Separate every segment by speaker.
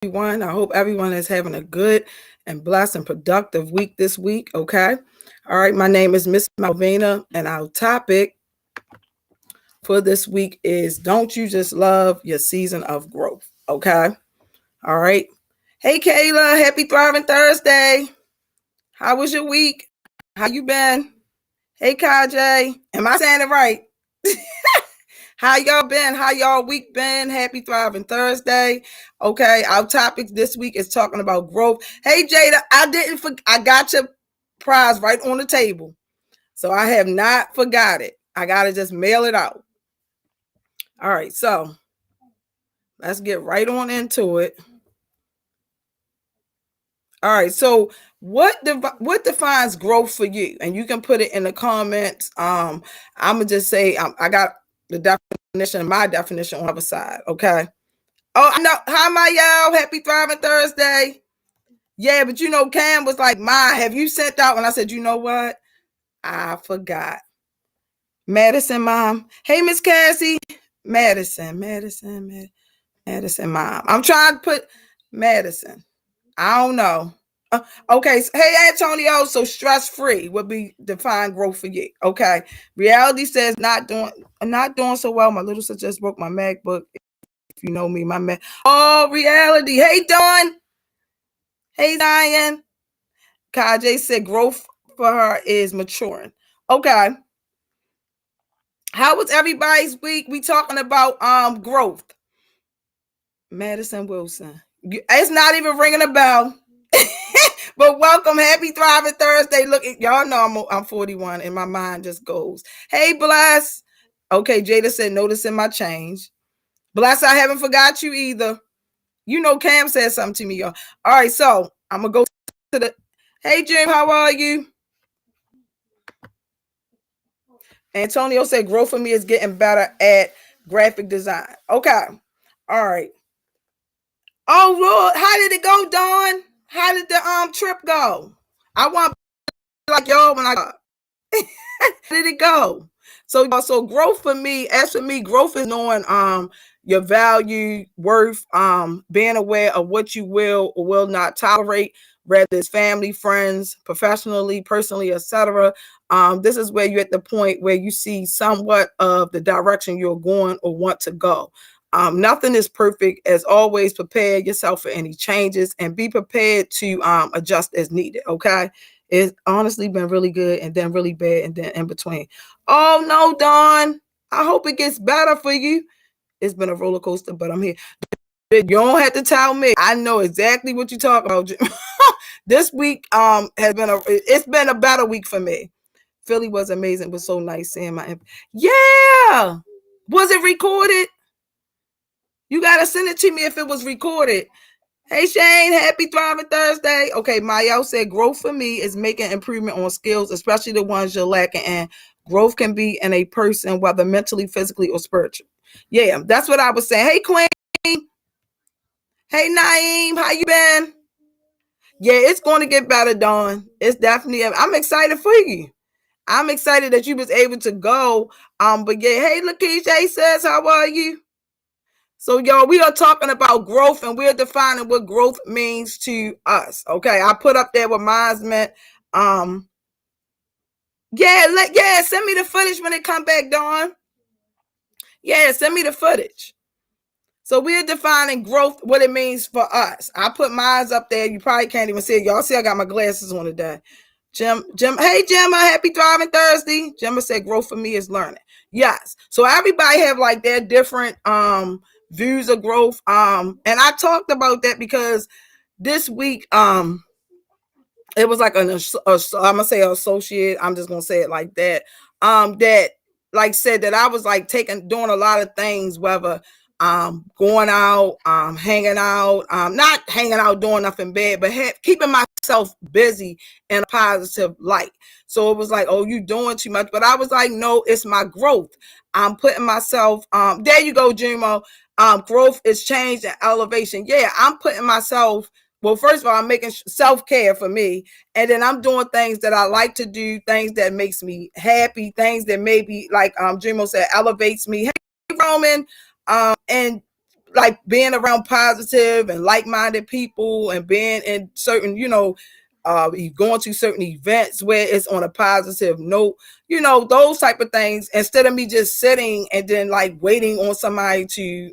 Speaker 1: everyone. I hope everyone is having a good and blessed and productive week this week. Okay. All right. My name is Miss Malvina, and our topic for this week is Don't You Just Love Your Season of Growth? Okay. All right. Hey, Kayla. Happy Thriving Thursday. How was your week? How you been? Hey, Kajay. Am I saying it right? How y'all been? How y'all week been? Happy Thriving Thursday. Okay, our topic this week is talking about growth. Hey Jada, I got your prize right on the table. So I have not forgot it. I gotta just mail it out. All right, so let's get right on into it. All right, so what defines growth for you? And you can put it in the comments. I'm gonna just say I got the definition, my definition on the other side. Okay. Oh, I know. Hi, my y'all. Happy Thriving Thursday. Yeah, but Cam was like, "Ma, have you sent out?" And I said, "You know what? I forgot." Madison, mom. Hey, Miss Cassie. Madison, mom. I'm trying to put Madison. I don't know. Okay. Hey, Antonio. So stress free would be defined growth for you. Okay. Reality says not doing so well. My little sister just broke my MacBook. If you know me, my man. Oh, reality. Hey, Dawn. Hey, Diane. Kajay said growth for her is maturing. Okay. How was everybody's week? We talking about growth. Madison Wilson. It's not even ringing a bell. But welcome, happy Thriving Thursday. Look, y'all know I'm 41 and my mind just goes. Hey, Bless. Okay, Jada said noticing my change. Bless, I haven't forgot you either. Cam said something to me, y'all. All right, so I'm gonna go to the. Hey, Jim, how are you? Antonio said growth for me is getting better at graphic design. Okay. All right. Oh Lord, how did it go, Dawn? How did the trip go? I want like y'all when I got. How did it go? So growth for me, as for me, growth is knowing your value, worth, being aware of what you will or will not tolerate, whether it's family, friends, professionally, personally, etc. This is where you're at the point where you see somewhat of the direction you're going or want to go. Nothing is perfect. As always, prepare yourself for any changes and be prepared to adjust as needed. Okay. It's honestly been really good and then really bad and then in between. Oh no, Dawn. I hope it gets better for you. It's been a roller coaster, but I'm here. You don't have to tell me. I know exactly what you're talking about. This week has been a better week for me. Philly was amazing. It was so nice seeing my. Yeah. Was it recorded? You gotta send it to me if it was recorded. Hey Shane, happy Thriving Thursday. Okay, Mayo said growth for me is making improvement on skills, especially the ones you're lacking in. Growth can be in a person, whether mentally, physically, or spiritually. Yeah, that's what I was saying. Hey Queen. Hey Naeem, how you been? Yeah, it's going to get better, Dawn. It's definitely. I'm excited for you. I'm excited that you was able to go. But yeah, hey Lakeisha says, how are you? So, y'all, we are talking about growth and we're defining what growth means to us. Okay. I put up there what mine's meant. Send me the footage when it come back, Dawn. Yeah, send me the footage. So we're defining growth, what it means for us. I put mine's up there. You probably can't even see it. Y'all see I got my glasses on today. Jim, hey Gemma, happy Thriving Thursday. Gemma said growth for me is learning. Yes. So everybody have like their different views of growth. And I talked about that because this week it was like I'm gonna say associate. I'm just gonna say it like that. That like said that I was like doing a lot of things, whether going out, hanging out, not hanging out doing nothing bad, but keeping myself busy in a positive light. So it was like, oh, you doing too much. But I was like, no, it's my growth. I'm putting myself, there you go, Jumo. Growth is change and elevation. Yeah, I'm putting myself. Well, first of all, I'm making self-care for me. And then I'm doing things that I like to do, things that makes me happy, things that maybe, like Jumo said, elevates me. Hey, Roman. And like being around positive and like-minded people and being in certain, going to certain events where it's on a positive note, those type of things, instead of me just sitting and then like waiting on somebody to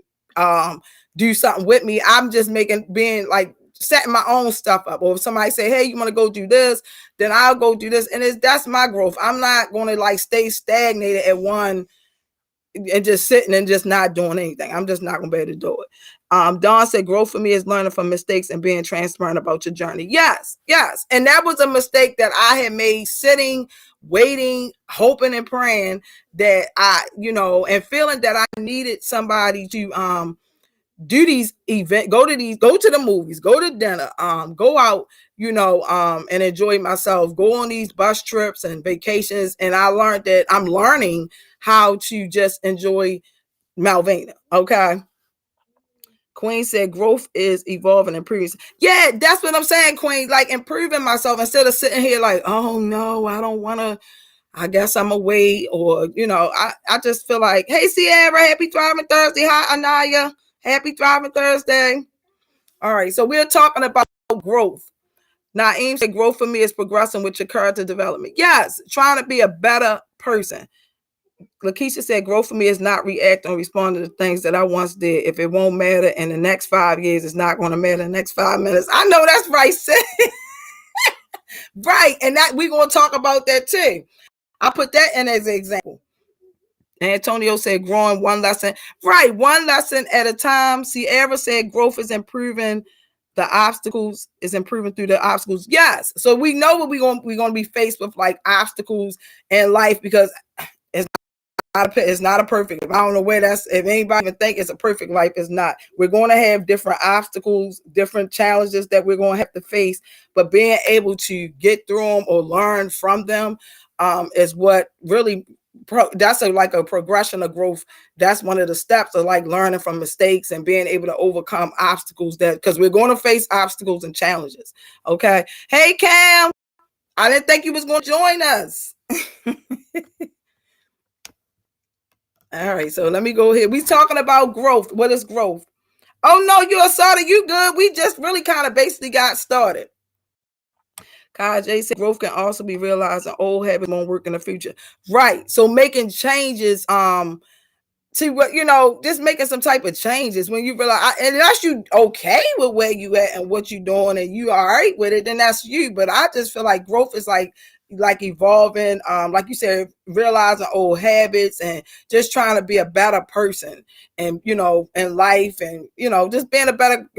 Speaker 1: do something with me. I'm just being like setting my own stuff up. Or if somebody say, hey, you want to go do this, then I'll go do this. And that's my growth. I'm not going to like stay stagnated at one and just sitting and just not doing anything. I'm just not going to be able to do it. Dawn said, growth for me is learning from mistakes and being transparent about your journey. Yes. And that was a mistake that I had made, sitting, waiting, hoping and praying that and feeling that I needed somebody to do these events, go to the movies, go to dinner, go out, and enjoy myself, go on these bus trips and vacations. And I learned that I'm learning how to just enjoy Malvina. Okay. Queen said growth is evolving and improving. Yeah, that's what I'm saying, Queen. Like improving myself instead of sitting here like, oh no, I don't want to, I guess I'm away. Or, I just feel like, hey, Sierra, happy Thriving Thursday. Hi, Anaya. Happy Thriving Thursday. All right, so we're talking about growth. Naeem said growth for me is progressing with your character development. Yes, trying to be a better person. Lakeisha said growth for me is not reacting or responding to things that I once did. If it won't matter in the next 5 years, it's not going to matter in the next 5 minutes. I know that's right, sis. Right, and that we're going to talk about that too. I put that in as an example. Antonio said growing one lesson. Right, one lesson at a time. Sierra said growth is improving the obstacles, is improving through the obstacles. Yes. So we know what we're going to be faced with, like obstacles in life, because it's not a perfect life. I don't know where if anybody even think it's a perfect life, it's not. We're going to have different obstacles, different challenges that we're going to have to face, but being able to get through them or learn from them is what really that's like a progression of growth. That's one of the steps of like learning from mistakes and being able to overcome obstacles, that because we're going to face obstacles and challenges. Okay. Hey Cam, I didn't think you was going to join us. All right, so let me go here. We talking about growth. What is growth? Oh no, you're sorry. You good? We just really kind of basically got started. Kai J said growth can also be realized and old habits won't work in the future. Right. So making changes, to what, just making some type of changes when you realize, unless you okay with where you at and what you doing and you all right with it, then that's you. But I just feel like growth is like evolving, like you said, realizing old habits and just trying to be a better person and in life, and just being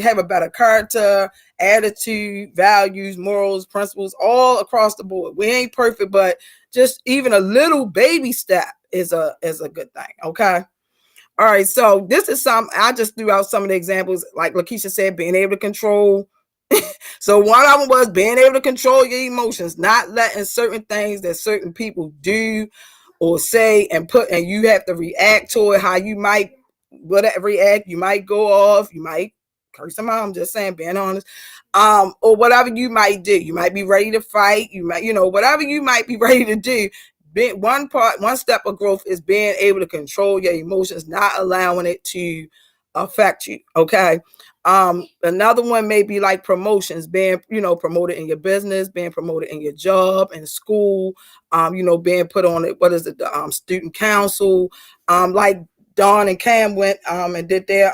Speaker 1: have a better character, attitude, values, morals, principles, all across the board. We ain't perfect, but just even a little baby step is a good thing. Okay. All right, so this is I just threw out some of the examples, like Lakeisha said, being able to control. So one of them was being able to control your emotions, not letting certain things that certain people do or say and you have to react to it how you might react. You might go off, you might curse them out. I'm just saying, being honest. Or whatever you might do. You might be ready to fight. You might, whatever you might be ready to do. One step of growth is being able to control your emotions, not allowing it to affect you. Okay. Another one may be like promotions, being, promoted in your business, being promoted in your job and school, being put on it. What is it? The student council, like Dawn and Cam went, and did their,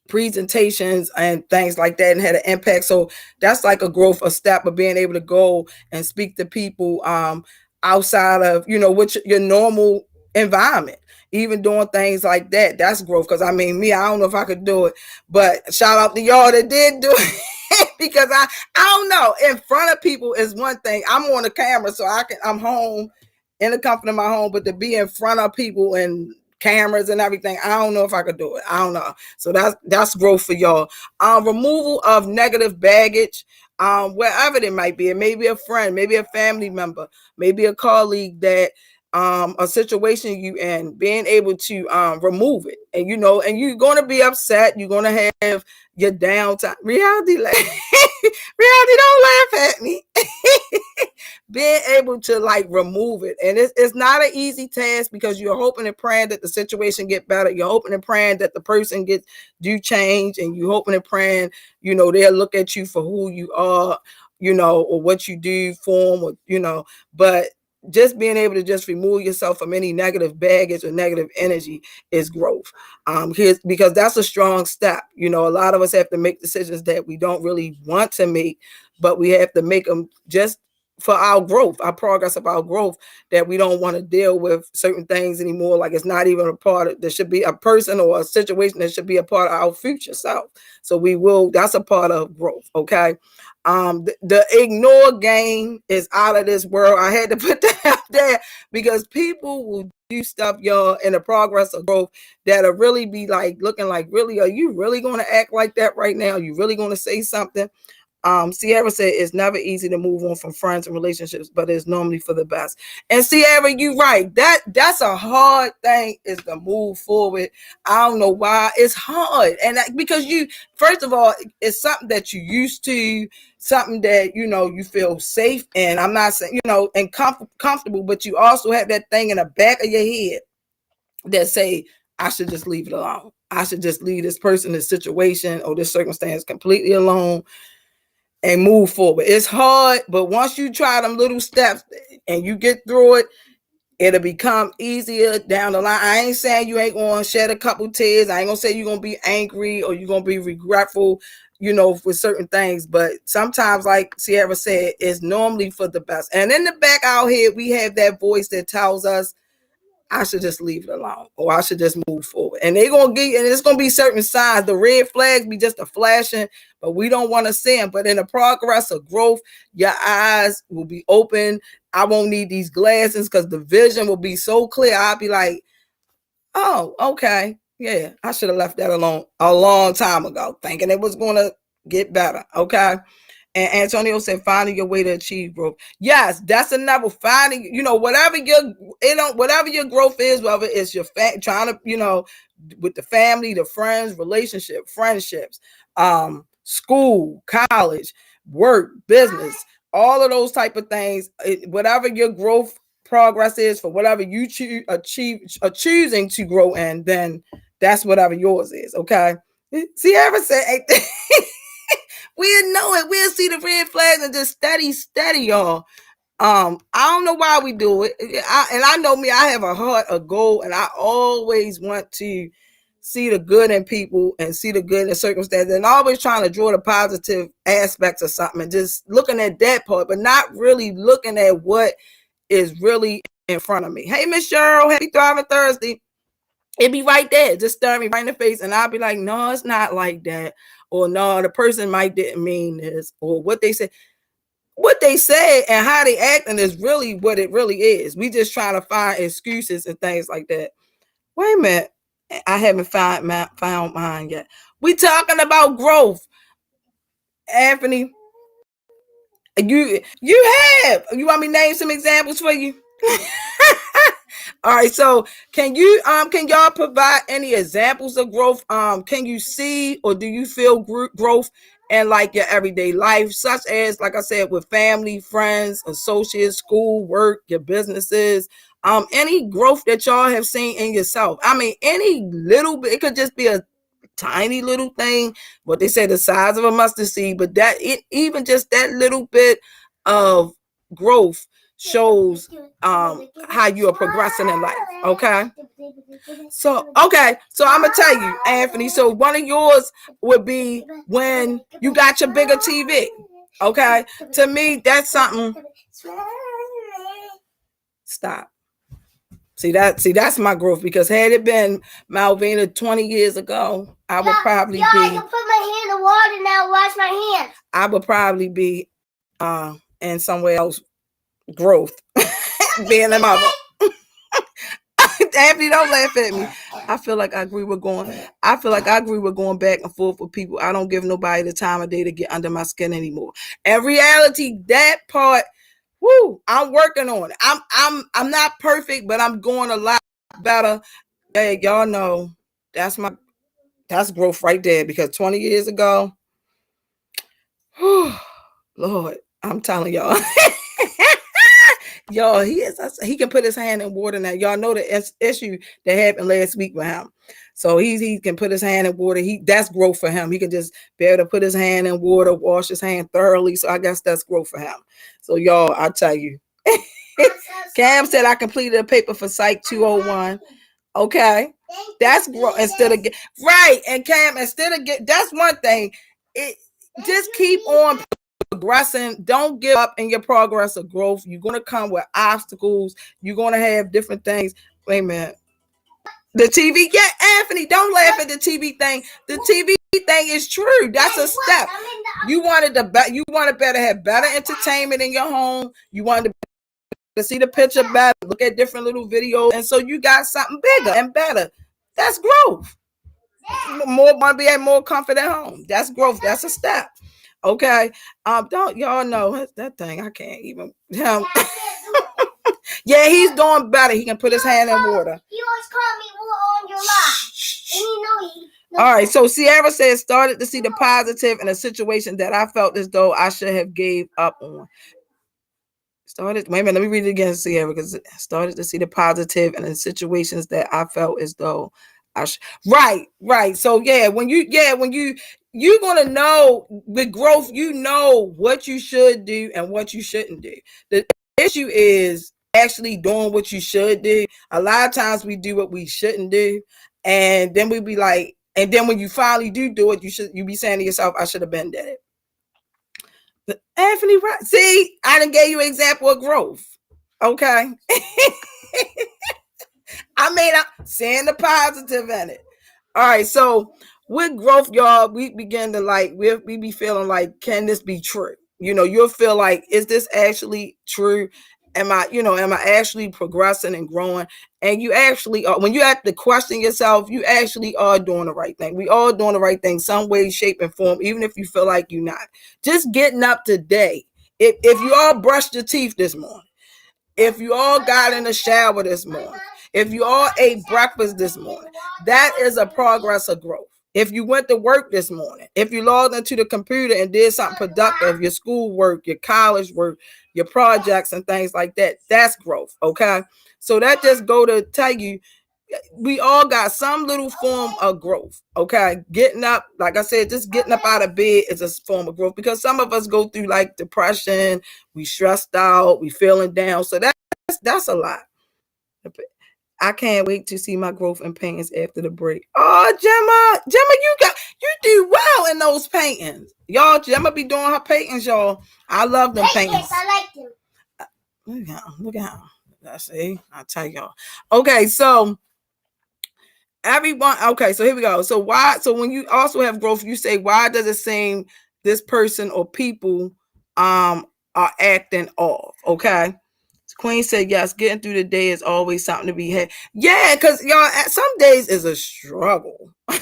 Speaker 1: presentations and things like that and had an impact. So that's like a growth, a step of being able to go and speak to people, outside of, which your normal environment, even doing things like that. That's growth. Because I don't know if I could do it, but shout out to y'all that did do it. Because I don't know, in front of people is one thing. I'm on the camera, so I'm home in the comfort of my home, but to be in front of people and cameras and everything, I don't know if I could do it. I don't know. So that's growth for y'all. Removal of negative baggage, wherever it might be. It may be a friend, maybe a family member, maybe a colleague that a situation you in, being able to remove it. And and you're going to be upset. You're going to have your downtime. Reality, reality, don't laugh at me. being able to like remove it. And it's not an easy task because you're hoping and praying that the situation get better. You're hoping and praying that the person do change, and you're hoping and praying, they'll look at you for who you are, or what you do for them, or, but just being able to just remove yourself from any negative baggage or negative energy is growth. Because that's a strong step. A lot of us have to make decisions that we don't really want to make, but we have to make them just for our growth, our progress of our growth, that we don't want to deal with certain things anymore. Like it's not even a part of, there should be a person or a situation that should be a part of our future self. So that's a part of growth. Okay. The ignore game is out of this world. I had to put that out there because people will do stuff, y'all, in the progress of growth that'll really be like looking like, really, are you really going to act like that right now? Are you really going to say something? Sierra said it's never easy to move on from friends and relationships, but it's normally for the best. And Sierra, you right. That's a hard thing, is to move forward. I don't know why it's hard. And because first of all, it's something that you used to, something that, you feel safe in. I'm not saying, and comfortable, but you also have that thing in the back of your head that say, I should just leave it alone. I should just leave this person, this situation, or this circumstance completely alone and move forward. It's hard, but once you try them little steps and you get through it, it'll become easier down the line. I ain't saying you ain't going to shed a couple tears. I ain't going to say you're going to be angry or you're going to be regretful, for certain things. But sometimes, like Sierra said, it's normally for the best. And in the back out here, we have that voice that tells us, I should just leave it alone, or I should just move forward. And they're going to give, and it's going to be certain signs. The red flags be just a flashing, but we don't want to see them. But in the progress of growth, your eyes will be open. I won't need these glasses because the vision will be so clear. I'll be like, oh, okay. Yeah, I should have left that alone a long time ago, thinking it was going to get better. Okay. And Antonio said, finding your way to achieve growth. Yes, that's another finding, whatever your growth is, whether it's your trying to, with the family, the friends, relationship, friendships, school, college, work, business, all of those type of things, whatever your growth progress is for whatever you choosing to grow in, then that's whatever yours is. Okay. Sierra said, we'll know it. We'll see the red flags and just steady, y'all. I don't know why we do it. And I know me, I have a heart, a goal, and I always want to see the good in people and see the good in the circumstances, and always trying to draw the positive aspects of something and just looking at that part, but not really looking at what is really in front of me. Hey, Miss Cheryl, happy Thriving Thursday. It'd be right there, just staring me right in the face, and I'll be like, no, it's not like that. Or no, the person might didn't mean this, or what they said and how they acting is really what it really is. We just trying to find excuses and things like that. Wait a minute, I haven't found mine yet. We talking about growth, Anthony. You have. You want me to name some examples for you? All right, so can y'all provide any examples of growth? Can you see or do you feel growth in like your everyday life, such as, like I said, with family, friends, associates, school, work, your businesses? Any growth that y'all have seen in yourself? I mean, any little bit. It could just be a tiny little thing, what they say the size of a mustard seed, but even just that little bit of growth shows how you are progressing in life. Okay. So I'm gonna tell you, Anthony. So one of yours would be when you got your bigger TV. Okay. To me, that's something. Stop. See, that's my growth, because had it been Malvina 20 years ago, I would probably be. I can put my hand in water now, wash my hands. I would probably be in somewhere else growth. Being a mother. Anthony, don't laugh at me. I feel like I agree with going back and forth with people. I don't give nobody the time of day to get under my skin anymore. In reality, that part, I'm working on it. I'm not perfect, but I'm going a lot better. Hey, y'all know that's growth right there, because 20 years ago, Lord, I'm telling y'all. Y'all, he can put his hand in water now. Y'all know the issue that happened last week with him. So he can put his hand in water. That's growth for him. He can just be able to put his hand in water, wash his hand thoroughly. So I guess that's growth for him. So y'all, I tell you. Cam said I completed a paper for Psych 201. Okay. That's growth instead of right. And Cam, instead of that's one thing. It just keep on progressing. Don't give up in your progress of growth. You're gonna come with obstacles. You're gonna have different things. Wait a minute. The TV, yeah, Anthony, don't laugh at the TV thing. The TV thing is true. That's a step. You wanted better have better entertainment in your home. You wanted to see the picture better, look at different little videos, and so you got something bigger and better. That's growth. More want to be at more comfort at home. That's growth. That's a step. Okay. Don't y'all know that thing? I can't even. Yeah, he's doing better. He can put his hand in water.
Speaker 2: He always called me water on your lap. And you know he.
Speaker 1: All right, so Sierra says started to see the positive in a situation that I felt as though I should have gave up on. Wait a minute, let me read it again, Sierra, because started to see the positive in the situations that I felt as though I should. Right. So you're gonna know with growth, you know what you should do and what you shouldn't do. The issue is actually doing what you should do. A lot of times we do what we shouldn't do, and then we be like, and then when you finally do it, you be saying to yourself, I should have been did it. Anthony, right? See, I done gave you an example of growth. Okay. I mean, I'm seeing the positive in it. All right, so with growth, y'all, we begin to we be feeling like, can this be true? You'll feel like, is this actually true? Am I actually progressing and growing? And you actually are. When you have to question yourself, you actually are doing the right thing. We all doing the right thing, some way, shape, and form, even if you feel like you're not. Just getting up today. If you all brushed your teeth this morning, if you all got in the shower this morning, if you all ate breakfast this morning, that is a progress of growth. If you went to work this morning, if you logged into the computer and did something productive, your school work, your college work, your projects and things like that, that's growth, okay? So that just go to tell you, we all got some little form of growth, okay? Getting up, like I said, just getting up out of bed is a form of growth, because some of us go through like depression, we stressed out, we feeling down, so that's a lot. I can't wait to see my growth in paintings after the break. Oh, Gemma, you do well in those paintings. Y'all, Gemma be doing her paintings, y'all. I love them paintings.
Speaker 2: I like
Speaker 1: them. Look at her. I see. I'll tell y'all. Okay, so everyone, okay, so here we go. So when you also have growth, you say, why does it seem this person or people are acting off? Okay. Queen said, yes, getting through the day is always something to be had. Yeah, because y'all, some days is a struggle. I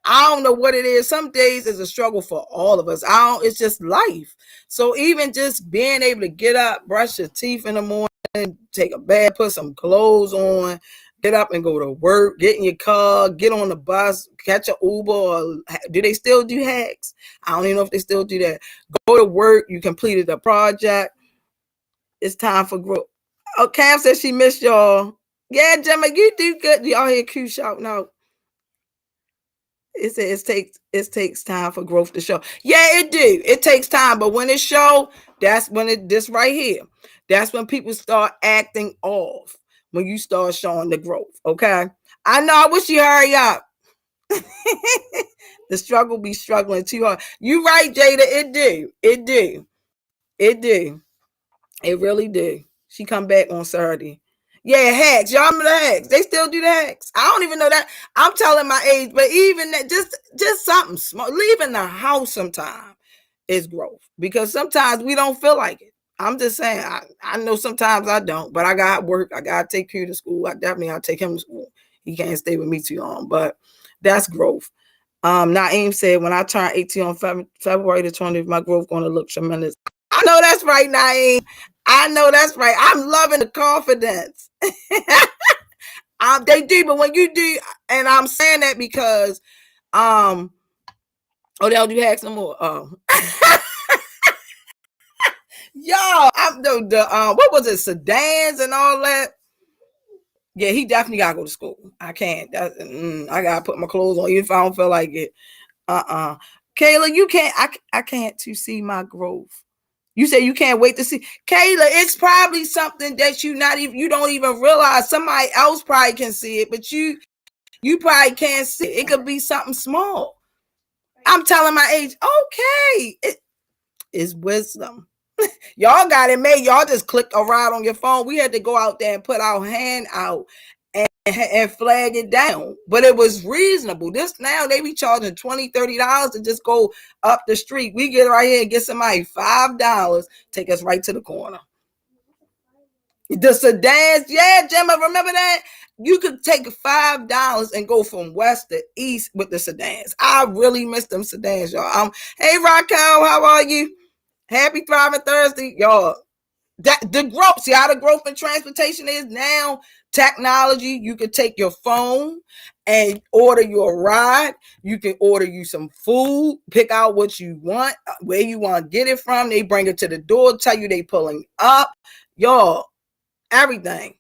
Speaker 1: don't know what it is. Some days is a struggle for all of us. It's just life. So even just being able to get up, brush your teeth in the morning, take a bath, put some clothes on, get up and go to work, get in your car, get on the bus, catch an Uber, or do they still do hacks? I don't even know if they still do that. Go to work, you completed a project. It's time for growth. Oh, Cam said she missed y'all. Yeah, Gemma, you do good. Y'all hear Q shouting out. It says it takes time for growth to show. Yeah, it do. It takes time, but when it show, that's when this right here. That's when people start acting off. When you start showing the growth. Okay. I know. I wish you hurry up. The struggle be struggling too hard. You right, Jada. It do. It do. It do. It really did. She come back on Saturday. Yeah, hacks. Y'all remember the hacks? They still do the hacks. I don't even know that. I'm telling my age, but even that, just something small. Leaving the house sometime is growth, because sometimes we don't feel like it. I'm just saying. I know sometimes I don't, but I got work. I gotta take Q to school. I definitely gotta take him to school. He can't stay with me too long, but that's growth. Naeem said, when I turn 18 on February the 20th, my growth going to look tremendous. I know that's right, Naeem. I know that's right. I'm loving the confidence. They do, but when you do, and I'm saying that because, they don't do hacks no more. Y'all, I'm the what was it, sedans and all that. Yeah, he definitely gotta go to school. I can't. I gotta put my clothes on even if I don't feel like it. Kayla, you can't. I can't to see my growth. You say you can't wait to see. Kayla, it's probably something that you don't even realize. Somebody else probably can see it, but you probably can't see it. It could be something small. I'm telling my age. Okay, it is wisdom. Y'all got it made. Y'all just clicked a ride on your phone. We had to go out there and put our hand out and flag it down. But it was reasonable. This now they be charging $20, $30 to just go up the street. We get right here and get somebody $5, take us right to the corner. The sedans, yeah, Gemma, remember that? You could take $5 and go from west to east with the sedans. I really miss them sedans, y'all. Hey, Raquel, how are you? Happy Thriving Thursday, y'all. The growth, see how the growth in transportation is now. Technology, you can take your phone and order your ride. You can order you some food, pick out what you want, where you want to get it from. They bring it to the door, tell you they pulling up. Y'all, everything.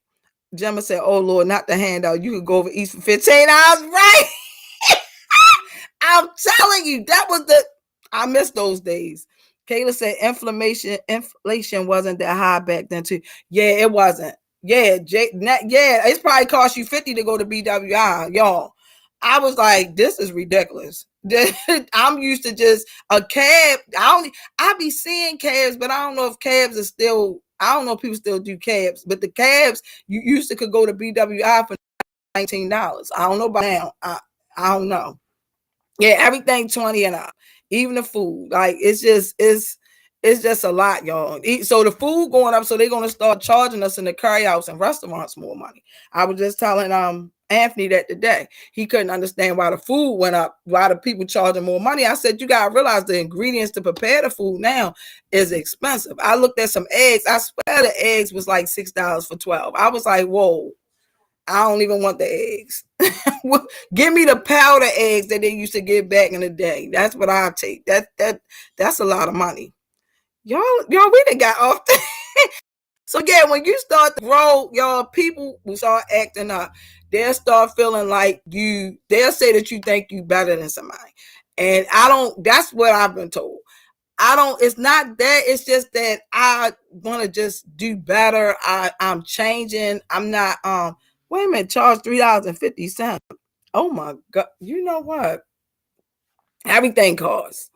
Speaker 1: Gemma said, oh Lord, not the handout. You could go over east for 15 hours, right? I'm telling you, I miss those days. Kayla said inflation wasn't that high back then too. Yeah, it wasn't. Yeah, it's probably cost you $50 to go to BWI, y'all. I was like, this is ridiculous. I'm used to just a cab. I be seeing cabs, but I don't know if cabs are still. I don't know if people still do cabs, but the cabs you used to could go to BWI for $19. I don't know about now. I don't know. Yeah, everything 20 and up, even the food. Like it's just a lot, y'all. So the food going up, so they're gonna start charging us in the carryouts and restaurants more money. I was just telling Anthony that today. He couldn't understand why the food went up, why the people charging more money. I said, you gotta realize the ingredients to prepare the food now is expensive. I looked at some eggs. I swear the eggs was like $6 for 12. I was like, whoa. I don't even want the eggs. Give me the powder eggs that they used to give back in the day. That's what I take. That's a lot of money. Y'all, we done got off. So yeah, when you start to grow, y'all, people will start acting up. They'll start feeling like you. They'll say that you think you better than somebody, and I don't. That's what I've been told. I don't. It's not that. It's just that I want to just do better. I'm changing. I'm not. Wait a minute. Charge $3.50. Oh my God. You know what? Everything costs.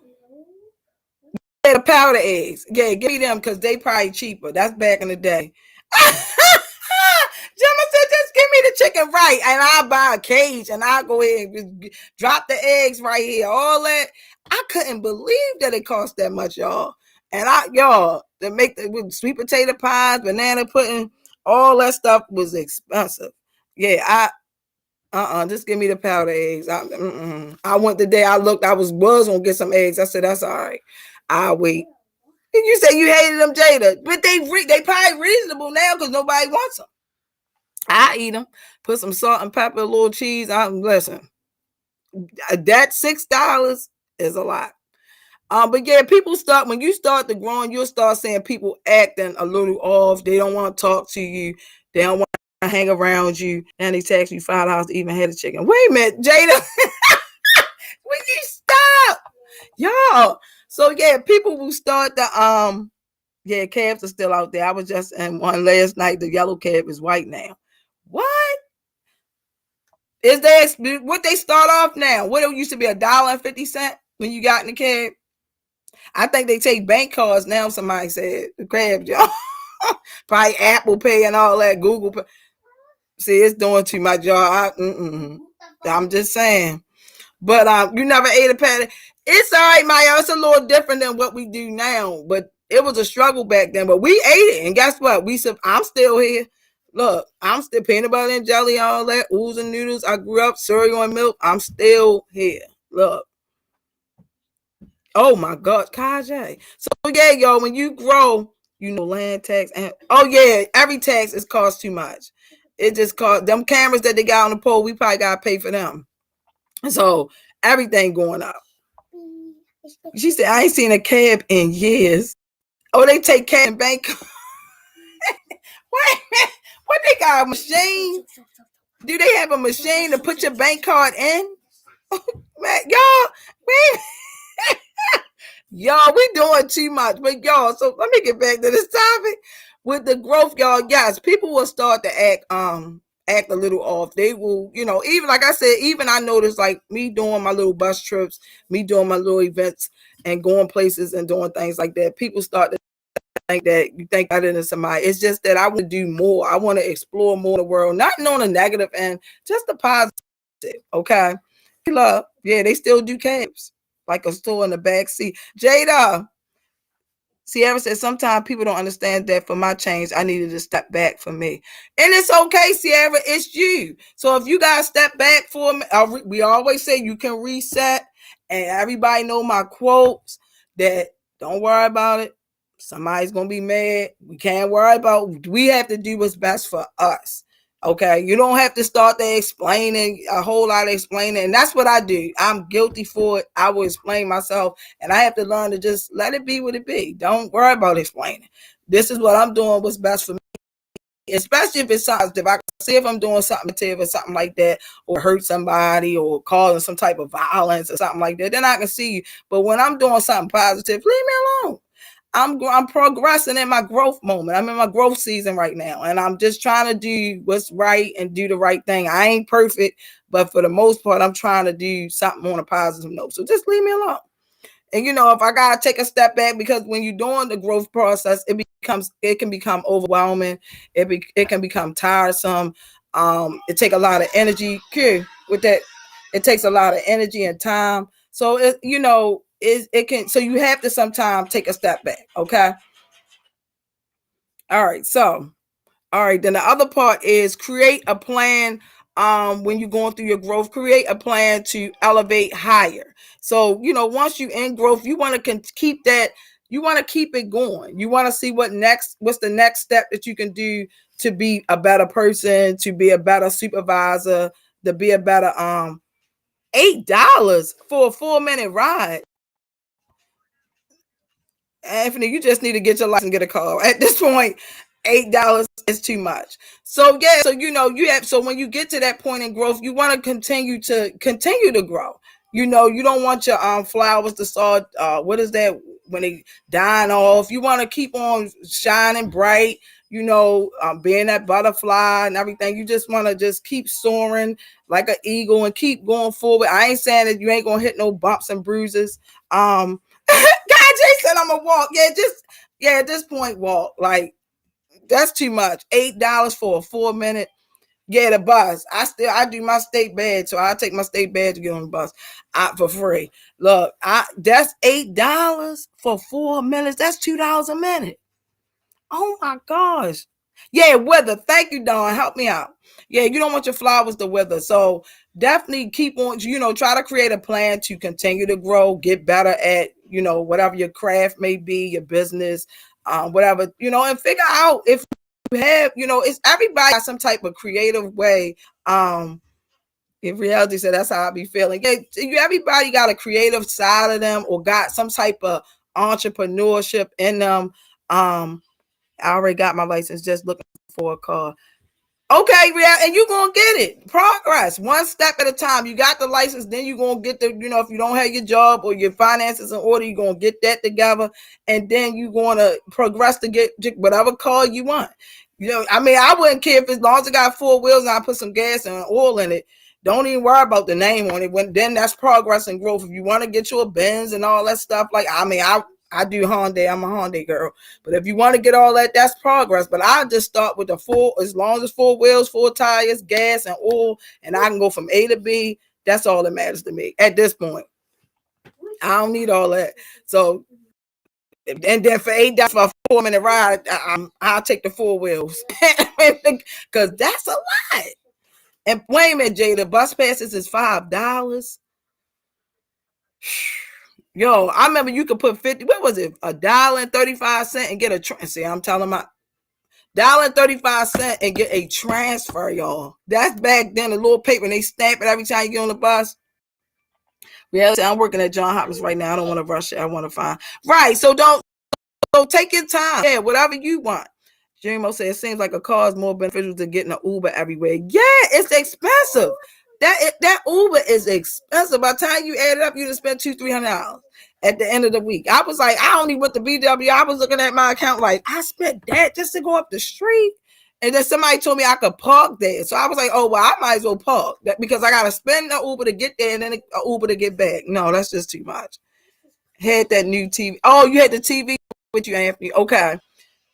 Speaker 1: Yeah, the powder eggs. Yeah, give me them because they probably cheaper. That's back in the day. Gemma said, just give me the chicken right, and I'll buy a cage, and I'll go ahead and drop the eggs right here. All that. I couldn't believe that it cost that much, y'all. And y'all, to make with sweet potato pies, banana pudding, all that stuff was expensive. Yeah, just give me the powder eggs. I went the day I looked, I was gonna get some eggs. I said, that's all right. I'll wait. And you say you hated them, Jada, but they probably reasonable now because nobody wants them. I eat them. Put some salt and pepper, a little cheese. Listen, that $6 is a lot. But yeah, people start when you start to growing, you'll start seeing people acting a little off. They don't want to talk to you. They don't want to hang around you. And they tax you $5 to even have a chicken. Wait a minute, Jada. Will you stop? Y'all. So yeah, people will start to yeah, cabs are still out there. I was just in one last night. The yellow cab is white now. What? Is there what they start off now? What it used to be $1.50 when you got in the cab? I think they take bank cards now. Somebody said the crabs, y'all. Probably Apple Pay and all that. Google Pay. See, it's doing too much, y'all. I'm just saying. But you never ate a patty. It's all right, Maya. It's a little different than what we do now. But it was a struggle back then. But we ate it, and guess what? I'm still here. Look, I'm still peanut butter and jelly, all that, oodles and noodles. I grew up cereal and milk. I'm still here. Look. Oh my God, Kajay. So yeah, y'all, when you grow, you know land tax and oh yeah, every tax is cost too much. It just cost them cameras that they got on the pole. We probably gotta pay for them. So everything going up. She said, I ain't seen a cab in years. Oh, they take cash in bank. Wait, what they got a machine? Do they have a machine to put your bank card in? Man, y'all, we y'all, we doing too much. But y'all, so let me get back to this topic. With the growth, y'all, yes, people will start to act a little off. They will, even like I said, even I noticed like me doing my little bus trips, me doing my little events and going places and doing things like that. People start to think that you think better than somebody. It's just that I want to do more. I want to explore more of the world, not on a negative end, just the positive. Okay. Love, yeah, they still do cabs like a store in the back seat. Jada, Sierra said, sometimes people don't understand that for my change, I needed to step back for me. And it's okay, Sierra, it's you. So if you guys step back for me, we always say you can reset. And everybody know my quotes that don't worry about it. Somebody's going to be mad. We can't worry about, we have to do what's best for us. Okay, you don't have to start there explaining a whole lot of explaining, and that's what I do. I'm guilty for it. I will explain myself, and I have to learn to just let it be what it be. Don't worry about explaining. This is what I'm doing. What's best for me, especially if it's something. If I can see if I'm doing something negative or something like that, or hurt somebody, or causing some type of violence or something like that, then I can see you. But when I'm doing something positive, leave me alone. I'm progressing in my growth moment. I'm in my growth season right now, and I'm just trying to do what's right and do the right thing. I ain't perfect, but for the most part, I'm trying to do something on a positive note. So just leave me alone. And if I gotta take a step back, because when you're doing the growth process, it can become overwhelming. It can become tiresome. It take a lot of energy. With that, it takes a lot of energy and time. So it can. So you have to sometimes take a step back. Okay. All right. So all right, then the other part is create a plan. When you're going through your growth, create a plan to elevate higher. So, once you in growth, you want to keep that, you want to keep it going. You want to see what's the next step that you can do to be a better person, to be a better supervisor, to be a better $8 for a 4-minute ride. Anthony, you just need to get your license and get a car. At this point, $8 is too much. So yeah, so you have, so when you get to that point in growth, you want to continue to grow. You don't want your flowers to start what is that, when they dying off. You want to keep on shining bright, being that butterfly and everything. You just want to just keep soaring like an eagle and keep going forward. I ain't saying that you ain't gonna hit no bumps and bruises. God, Jason, I'm gonna walk. At this point, walk. Like, that's too much. $8 for a 4-minute. Yeah, the bus. I do my state badge, so I take my state badge to get on the bus for free. Look, that's $8 for 4 minutes. That's $2 a minute. Oh my gosh. Yeah, weather. Thank you, Dawn. Help me out. Yeah, you don't want your flowers to wither. So definitely keep on, try to create a plan to continue to grow, get better at, whatever your craft may be, your business, whatever, and figure out if you have, it's everybody got some type of creative way. In reality, said that's how I be feeling. Yeah, everybody got a creative side of them or got some type of entrepreneurship in them. I already got my license, just looking for a car. Okay, yeah, and you're gonna get it. Progress, one step at a time. You got the license, then you're gonna get the, if you don't have your job or your finances in order, you're gonna get that together, and then you're gonna progress to get whatever car you want. I wouldn't care if, as long as it got 4 wheels and I put some gas and oil in it. Don't even worry about the name on it. Then that's progress and growth. If you want to get you a Benz and all that stuff, I do Hyundai. I'm a Hyundai girl. But if you want to get all that, that's progress. But I just start with the 4, as long as 4 wheels, 4 tires, gas, and oil, and I can go from A to B. That's all that matters to me at this point. I don't need all that. So, and then for $8 for a 4-minute ride, I'll take the 4 wheels because that's a lot. And wait a minute, Jay, the bus passes is $5. Yo, I remember you could put 50. What was it? $1.35 and get a see. I'm telling my $1.35 and get a transfer, y'all. That's back then. The little paper and they stamp it every time you get on the bus. Reality, I'm working at John Hopkins right now. I don't want to rush it. I want to find right. So don't take your time. Yeah, whatever you want. Jeremo said it seems like a car is more beneficial to getting an Uber everywhere. Yeah, it's expensive. That Uber is expensive. By the time you add it up, you just spend $200-300 at the end of the week. I was like, I only went to BW. I was looking at my account like I spent that just to go up the street. And then somebody told me I could park there. So I was like, oh, well, I might as well park that because I got to spend the Uber to get there and then an Uber to get back. No, that's just too much. Had that new TV. Oh, you had the TV with you, Anthony. Okay.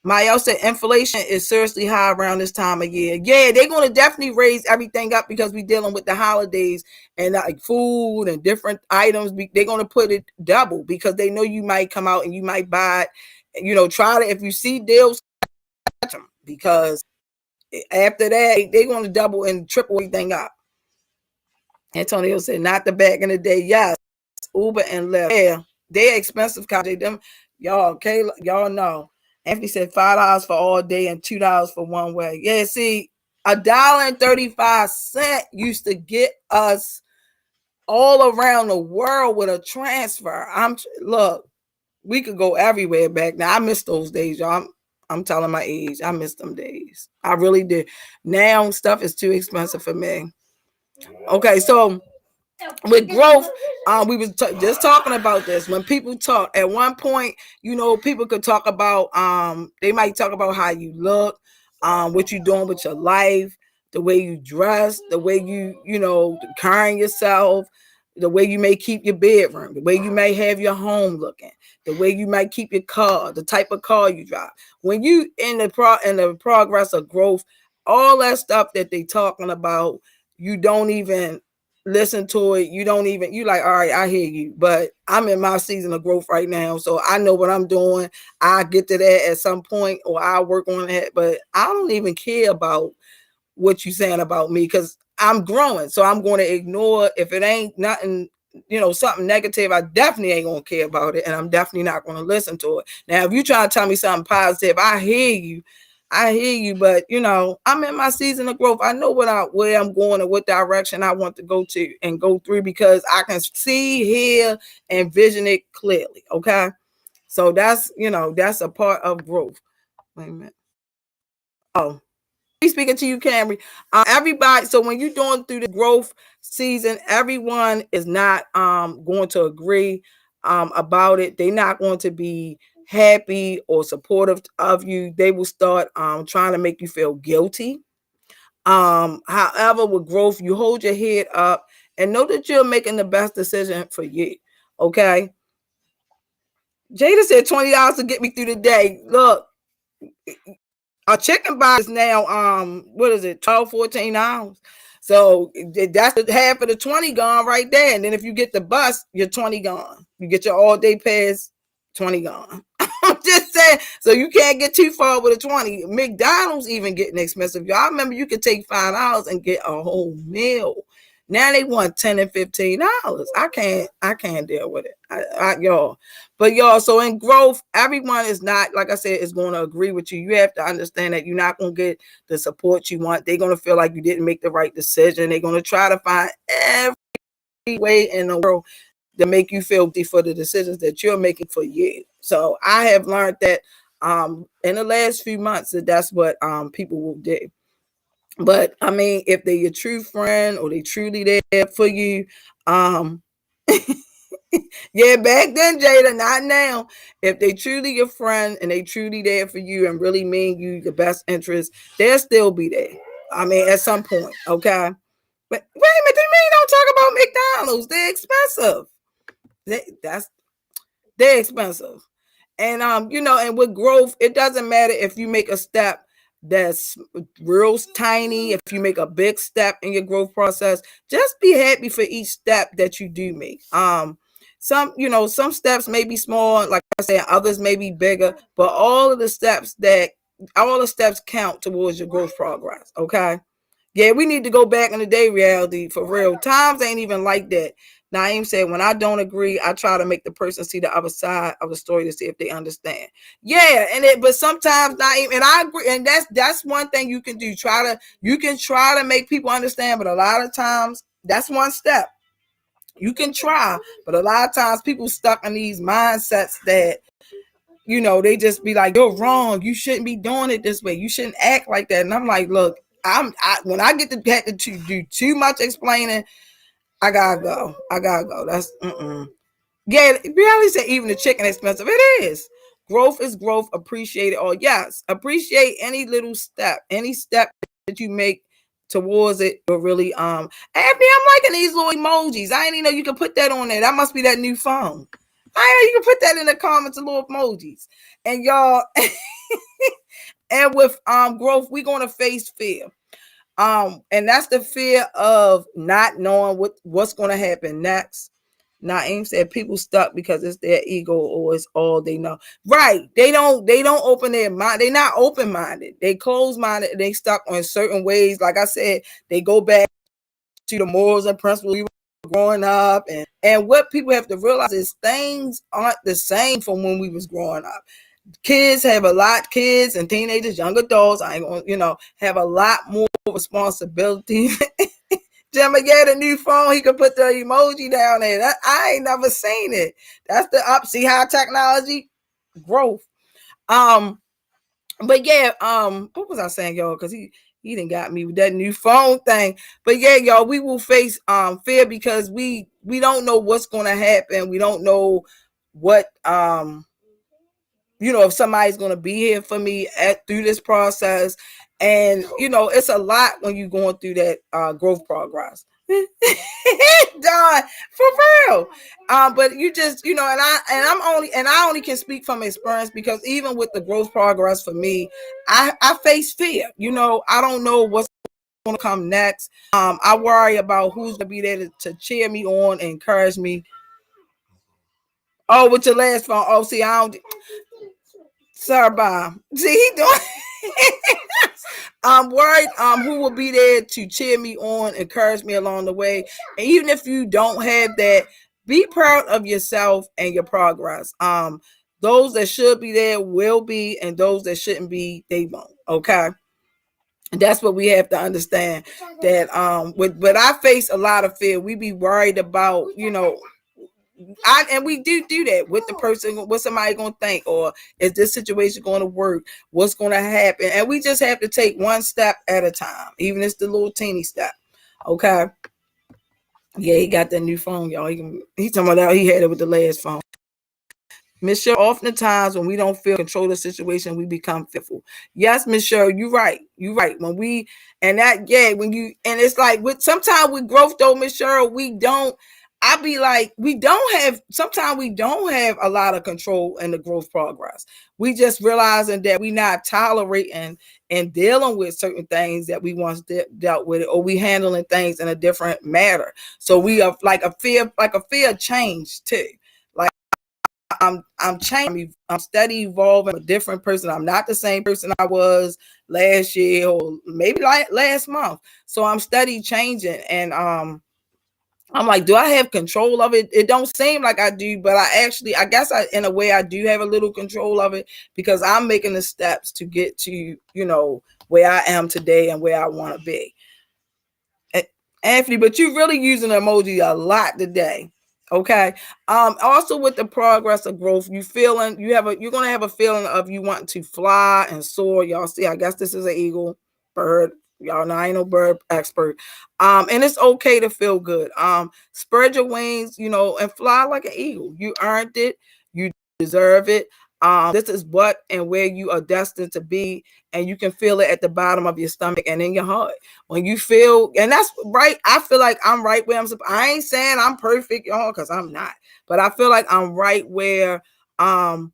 Speaker 1: Mayo said inflation is seriously high around this time of year. Yeah, they're going to definitely raise everything up because we're dealing with the holidays and like food and different items. They're going to put it double because they know you might come out and you might buy it. Try to, if you see deals, catch them because after that, they're going to double and triple everything up. Antonio said, not the back in the day. Yes, Uber and Lyft. Yeah, they're expensive. Them, y'all, okay, y'all know. Anthony said $5 for all day and $2 for one way. Yeah, see, $1.35 used to get us all around the world with a transfer. Look, we could go everywhere back now. I miss those days, y'all. I'm telling my age. I miss them days. I really did. Now stuff is too expensive for me. Okay, so with growth, we was just talking about this. When people talk, at one point, people could talk about, they might talk about how you look, what you doing with your life, the way you dress, the way you carrying yourself, the way you may keep your bedroom, the way you may have your home looking, the way you might keep your car, the type of car you drive. When you in the progress of growth, all that stuff that they talking about, you don't even listen to it. You like, all right, I hear you, but I'm in my season of growth right now, so I know what I'm doing. I get to that at some point, or I'll work on that, but I don't even care about what you saying about me because I'm growing. So I'm going to ignore if it ain't nothing, something negative. I definitely ain't going to care about it, and I'm definitely not going to listen to it. Now, if you try to tell me something positive, I hear you. But I'm in my season of growth. I know where I'm going and what direction I want to go to and go through because I can see, hear, and vision it clearly. Okay, so that's a part of growth. Wait a minute. Oh, speaking to you, Camry. Everybody. So when you're going through the growth season, everyone is not going to agree about it. They're not going to be happy or supportive of you. They will start trying to make you feel guilty. However, with growth, you hold your head up and know that you're making the best decision for you. Okay. Jada said $20 to get me through the day. Look, a chicken box is now what is it, 12-14 ounces. So that's half of the 20 gone right there. And then if you get the bus, you're 20 gone. You get your all day pass, 20 gone. I'm just saying, so you can't get too far with a 20. McDonald's even getting expensive. Y'all remember you could take $5 and get a whole meal. Now they want $10 and $15. I can't deal with it. Y'all. But y'all, so in growth, everyone is not, like I said, is going to agree with you. You have to understand that you're not going to get the support you want. They're going to feel like you didn't make the right decision. They're going to try to find every way in the world to make you feel guilty for the decisions that you're making for you. So I have learned that in the last few months that's what people will do. But I mean, if they're your true friend or they truly there for you, yeah, back then, Jada, not now. If they truly your friend and they truly there for you and really mean you the best interest, they'll still be there. I mean, at some point, okay. But wait a minute, you don't talk about McDonald's. They're expensive. They're expensive. And and with growth, it doesn't matter if you make a step that's real tiny, if you make a big step in your growth process, just be happy for each step that you do make. Some steps may be small, like I said, others may be bigger, but all the steps count towards your growth progress. Okay. Yeah, we need to go back in the day reality for real. Times ain't even like that. Naeem said, when I don't agree, I try to make the person see the other side of the story to see if they understand. Yeah, but sometimes Naeem, and I agree, and that's one thing you can do. You can try to make people understand, but a lot of times that's one step. You can try, but a lot of times people stuck in these mindsets that they just be like, you're wrong. You shouldn't be doing it this way. You shouldn't act like that. And I'm like, look, when I get to have to do too much explaining, I gotta go. I gotta go. That's Yeah, reality said even the chicken expensive. It is. Growth is growth. Appreciate it all. Yes, appreciate any little step, any step that you make towards it. But really, Anthony, I'm liking these little emojis. I didn't even know you could put that on there. That must be that new phone. I know you can put that in the comments, the little emojis. And y'all, and with growth, we're gonna face fear. And that's the fear of not knowing what's gonna happen next. Naeem said people stuck because it's their ego or it's all they know. Right. They don't open their mind. They're not open minded. They close minded. They stuck on certain ways. Like I said, they go back to the morals and principles we were growing up. And what people have to realize is things aren't the same from when we was growing up. Kids and teenagers, young adults, I ain't gonna, have a lot more responsibility. Jimmy get a new phone, he could put the emoji down there. I ain't never seen it. That's the up. See how technology growth. But yeah, what was I saying, y'all? Because he done got me with that new phone thing. But yeah, y'all, we will face fear because we don't know what's gonna happen. We don't know what if somebody's going to be here for me through this process. And it's a lot when you're going through that growth progress. Don, for real. But you just I only can speak from experience, because even with the growth progress for me, I face fear. I don't know what's going to come next. I worry about who's going to be there to cheer me on and encourage me. Oh, with your last phone. Oh, see, I don't. Sorry, Bob. See, he doing. I'm worried who will be there to cheer me on, encourage me along the way. And even if you don't have that, be proud of yourself and your progress. Those that should be there will be, and those that shouldn't be, they won't. Okay. And that's what we have to understand. That but I face a lot of fear. We be worried about, and we do that with the person. What's somebody going to think? Or is this situation going to work? What's going to happen? And we just have to take one step at a time, even if it's the little teeny step. Okay. Yeah, he got that new phone, y'all. He talking about that he had it with the last phone. Miss Cheryl, oftentimes when we don't feel control of the situation, we become fearful. Yes, Miss Cheryl, you're right. You're right. When it's like sometimes with growth though, Miss Cheryl, I be like, sometimes we don't have a lot of control in the growth progress. We just realizing that we not tolerating and dealing with certain things that we once dealt with, or we handling things in a different manner. So we are like a fear of change too. Like I'm changing. I'm steady evolving. I'm a different person. I'm not the same person I was last year or maybe like last month. So I'm steady changing, and I'm like, do I have control of it? It don't seem like I do, but I guess in a way I do have a little control of it, because I'm making the steps to get to, where I am today and where I want to be. Anthony, but you really using emoji a lot today. Okay. Also with the progress of growth, you're gonna have a feeling of you wanting to fly and soar. Y'all see, I guess this is an eagle, bird. Y'all know I ain't no bird expert. And it's okay to feel good. Spread your wings, and fly like an eagle. You earned it, you deserve it. This is what and where you are destined to be, and you can feel it at the bottom of your stomach and in your heart. When you feel, and that's right, I feel like I'm right where I ain't saying I'm perfect, y'all, because I'm not, but I feel like I'm right where I'm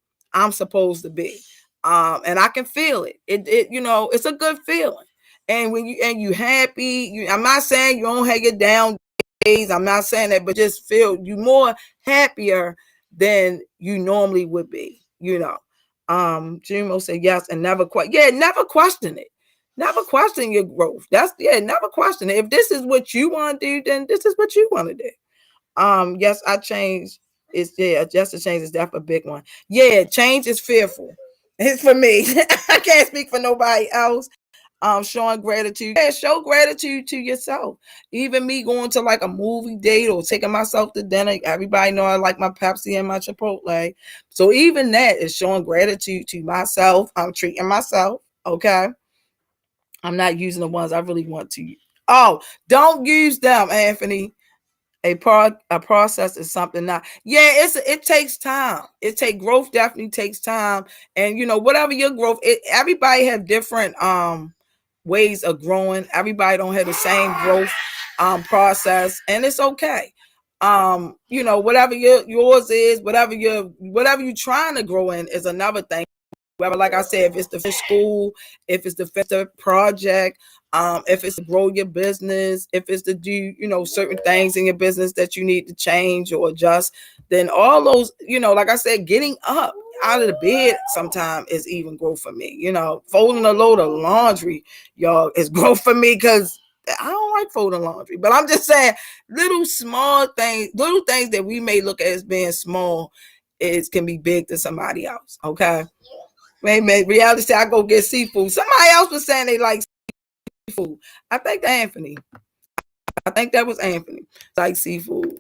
Speaker 1: supposed to be. And I can feel it. It's a good feeling. And when you happy, I'm not saying you don't have your down days. I'm not saying that, but just feel you more happier than you normally would be. Jumo said yes, and never question it. Never question your growth. Never question it. If this is what you want to do, then this is what you want to do. Yes, I changed. Just a change is definitely a big one. Yeah, change is fearful. It's for me. I can't speak for nobody else. showing gratitude. Yeah, show gratitude to yourself. Even me going to like a movie date or taking myself to dinner. Everybody know I like my Pepsi and my Chipotle. So even that is showing gratitude to myself. I'm treating myself. Okay. I'm not using the ones I really want to. Oh, don't use them, Anthony. A process is something not. Yeah, it takes time. Growth definitely takes time, and whatever your growth. Everybody have different ways of growing. Everybody don't have the same growth process, and it's okay. Whatever yours is, whatever you're trying to grow in is another thing. Whether, like I said, if it's the school, if it's the project, if it's to grow your business, if it's to do, certain things in your business that you need to change or adjust, then all those, like I said, getting up out of the bed sometimes is even growth for me. Folding a load of laundry, y'all, is growth for me because I don't like folding laundry. But I'm just saying, little things that we may look at as being small, can be big to somebody else. Okay. Wait a minute, reality said I go get seafood. Somebody else was saying they like seafood. I think Anthony. I think that was Anthony. Like seafood.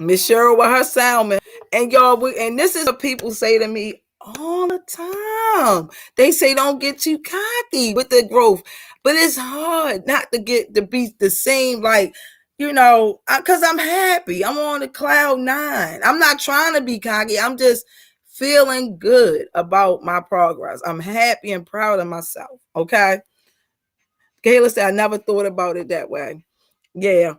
Speaker 1: Miss Cheryl with her salmon. And y'all, and this is what people say to me all the time. They say don't get too cocky with the growth. But it's hard not to be the same, like, because I'm happy. I'm on the cloud 9. I'm not trying to be cocky. I'm just feeling good about my progress. I'm happy and proud of myself. Okay. Kayla said, I never thought about it that way. Yeah.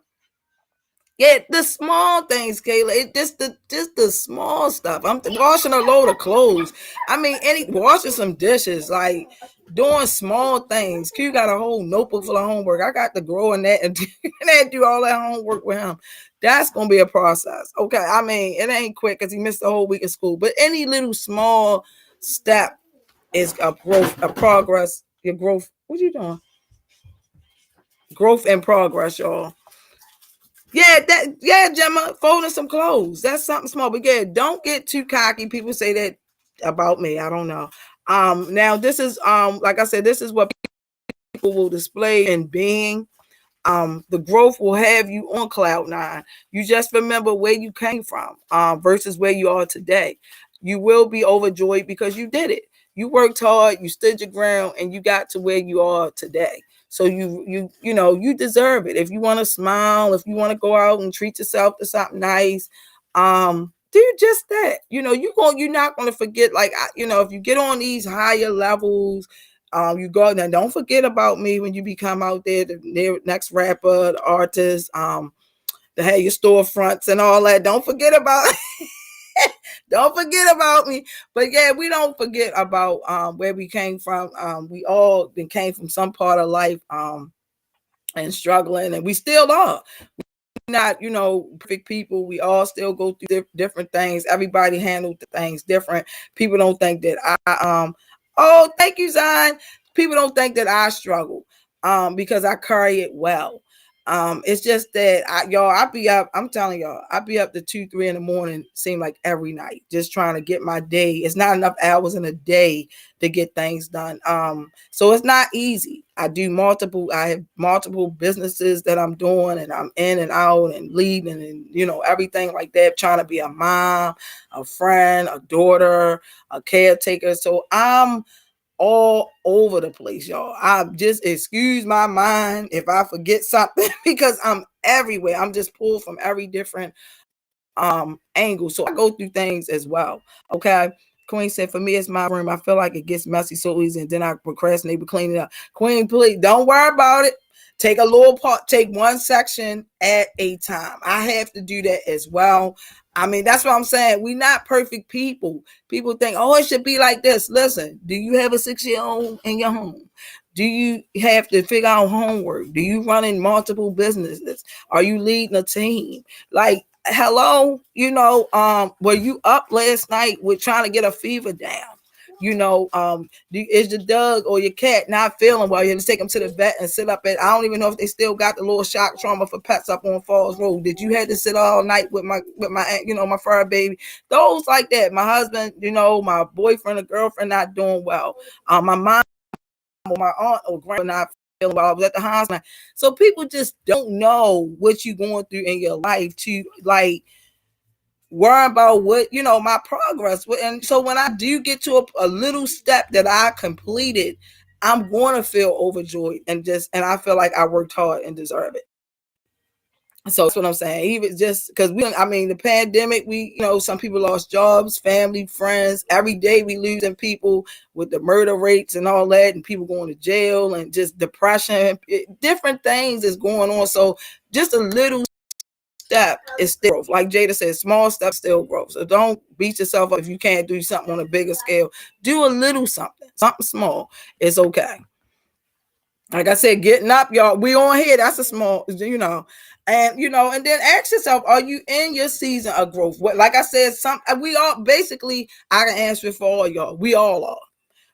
Speaker 1: Yeah, the small things, Kayla. It just the small stuff. I'm washing a load of clothes. I mean, washing some dishes, like doing small things. Q got a whole notebook full of homework. I got to grow in that and do all that homework with him. That's gonna be a process. Okay. I mean, it ain't quick because he missed the whole week of school. But any little small step is a growth, a progress. Your growth. What you doing? Growth and progress, y'all. Yeah, Gemma, folding some clothes. That's something small. But yeah, don't get too cocky. People say that about me. I don't know. Now this is like I said, this is what people will display in being. The growth will have you on cloud 9. You just remember where you came from, versus where you are today. You will be overjoyed because you did it. You worked hard, you stood your ground, and you got to where you are today. So you deserve it. If you want to smile, if you want to go out and treat yourself to something nice, do just that. You're not going to forget. Like, if you get on these higher levels, you go and don't forget about me when you become out there, the next rapper, the artist, to have your storefronts and all that. Don't forget about don't forget about me. But yeah, we don't forget about where we came from. We all came from some part of life and struggling, and we still are. Not perfect people. We all still go through different things. Everybody handles things different. People don't think that oh, thank you, Zion. People don't think that I struggle because I carry it well. It's just that I be up. I'm telling y'all, I be up to 2, 3 in the morning. Seem like every night, just trying to get my day. It's not enough hours in a day to get things done. So it's not easy. I have multiple businesses that I'm doing, and I'm in and out and leaving, and everything like that. Trying to be a mom, a friend, a daughter, a caretaker. So I'm all over the place, y'all. I just excuse my mind if I forget something because I'm everywhere. I'm just pulled from every different angle. So I go through things as well. Okay. Queen said, for me, it's my room. I feel like it gets messy so easy, and then I procrastinate with cleaning up. Queen, please don't worry about it. Take a little part, take one section at a time. I have to do that as well. I mean, that's what I'm saying. We're not perfect people. People think, oh, it should be like this. Listen, do you have a 6-year-old in your home? Do you have to figure out homework? Do you run in multiple businesses? Are you leading a team? Like, hello, were you up last night with trying to get a fever down? Is your dog or your cat not feeling well? You have to take them to the vet and sit up at. I don't even know if they still got the little shock trauma for pets up on Falls Road. Did you have to sit all night with my my fur baby? Those like that. My husband, my boyfriend or girlfriend not doing well. My mom or my aunt or grandma not feeling well. I was at the hospital. So people just don't know what you're going through in your life to like worry about what my progress. And so when I do get to a little step that I completed, I'm going to feel overjoyed and I feel like I worked hard and deserve it. So that's what I'm saying. Even just because the pandemic, some people lost jobs, family, friends. Every day we losing people with the murder rates and all that, and people going to jail and just depression, different things is going on. So just a little step is still growth. Like Jada said, small steps still growth. So don't beat yourself up if you can't do something on a bigger scale. Do a little something small. It's okay. Like I said, getting up, y'all. We on here. That's a small, and then ask yourself, are you in your season of growth? What, like I said, we all basically, I can answer it for all y'all. We all are,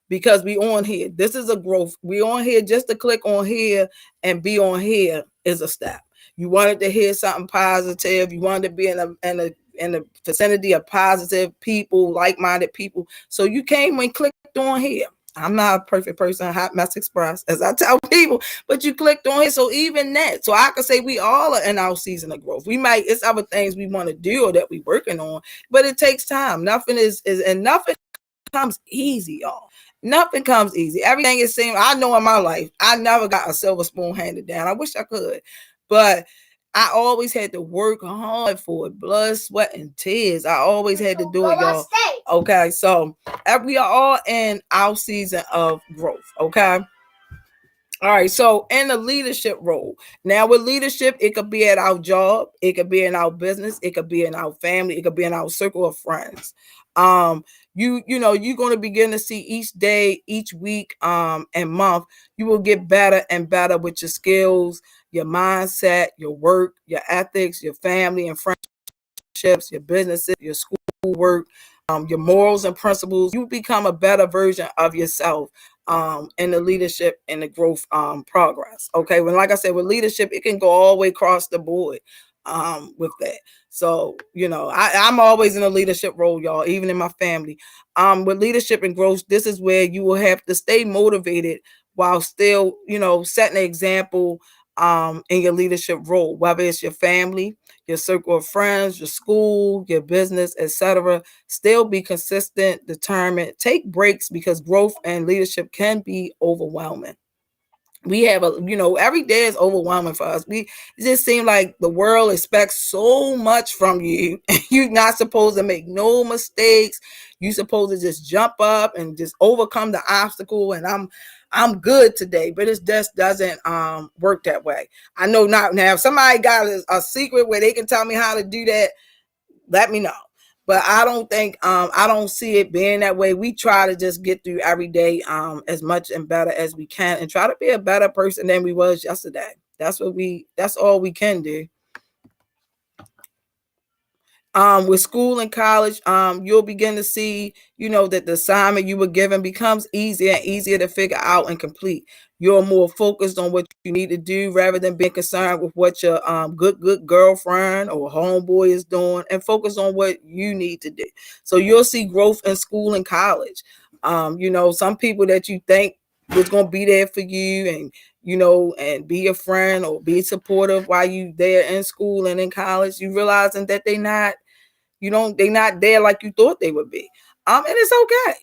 Speaker 1: because we on here. This is a growth. We on here just to click on here and be on here is a step. You wanted to hear something positive. You wanted to be in the vicinity of positive people, like-minded people. So you came and clicked on here. I'm not a perfect person, Hot Mess Express, as I tell people, but you clicked on it. So even that, so I could say we all are in our season of growth. It's other things we want to do or that we're working on, but it takes time. Nothing and nothing comes easy, y'all. Nothing comes easy. Everything is same. I know in my life, I never got a silver spoon handed down. I wish I could, but I always had to work hard for it, blood, sweat, and tears. I always had to do it, y'all. Okay, so we are all in our season of growth. Okay. All right, so in the leadership role. Now with leadership, it could be at our job, it could be in our business, it could be in our family, it could be in our circle of friends. You're going to begin to see each day, each week, and month, you will get better and better with your skills, your mindset, your work, your ethics, your family and friendships, your businesses, your schoolwork, your morals and principles. You become a better version of yourself in the leadership and the growth progress. Okay, when like I said, with leadership, it can go all the way across the board with that. So I'm always in a leadership role, y'all, even in my family. With leadership and growth, this is where you will have to stay motivated while still setting an example in your leadership role, whether it's your family, your circle of friends, your school, your business, etc. Still be consistent, determined, take breaks, because growth and leadership can be overwhelming. We have every day is overwhelming for us. It just seems like the world expects so much from you. You're not supposed to make no mistakes. You're supposed to just jump up and just overcome the obstacle. And I'm good today, but it just doesn't work that way. I know not now. If somebody got a secret where they can tell me how to do that, let me know. But I don't see it being that way. We try to just get through every day as much and better as we can, and try to be a better person than we was yesterday. That's all we can do. With school and college, you'll begin to see, that the assignment you were given becomes easier and easier to figure out and complete. You're more focused on what you need to do rather than being concerned with what your good girlfriend or homeboy is doing, and focus on what you need to do. So you'll see growth in school and college. Some people that you think was going to be there for you and be a friend or be supportive while you there in school and in college, you realizing that they're not there like you thought they would be. And it's okay.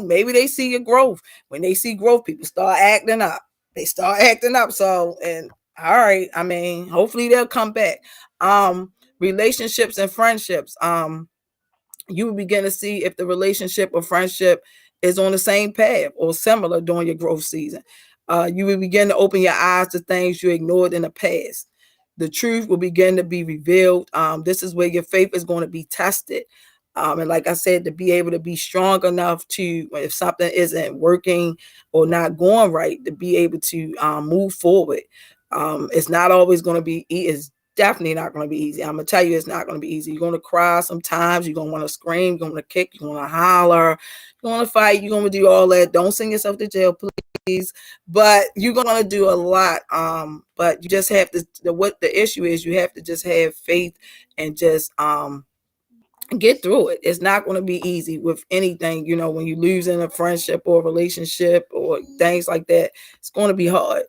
Speaker 1: Maybe they see your growth. When they see growth, people start acting up. They start acting up. So, and all right, hopefully they'll come back. Relationships and friendships. You will begin to see if the relationship or friendship is on the same path or similar during your growth season. You will begin to open your eyes to things you ignored in the past. The truth will begin to be revealed. This is where your faith is going to be tested. And like I said, to be able to be strong enough to, if something isn't working or not going right, to be able to move forward. It's not always going to be, it's definitely not going to be easy. I'm going to tell you, it's not going to be easy. You're going to cry sometimes. You're going to want to scream. You're going to kick. You're going to holler. You're going to fight. You're going to do all that. Don't send yourself to jail, please. But you're going to do a lot. But you just have to, what the issue is, you have to just have faith and just get through it. It's not going to be easy with anything, when you lose in a friendship or a relationship or things like that. It's going to be hard.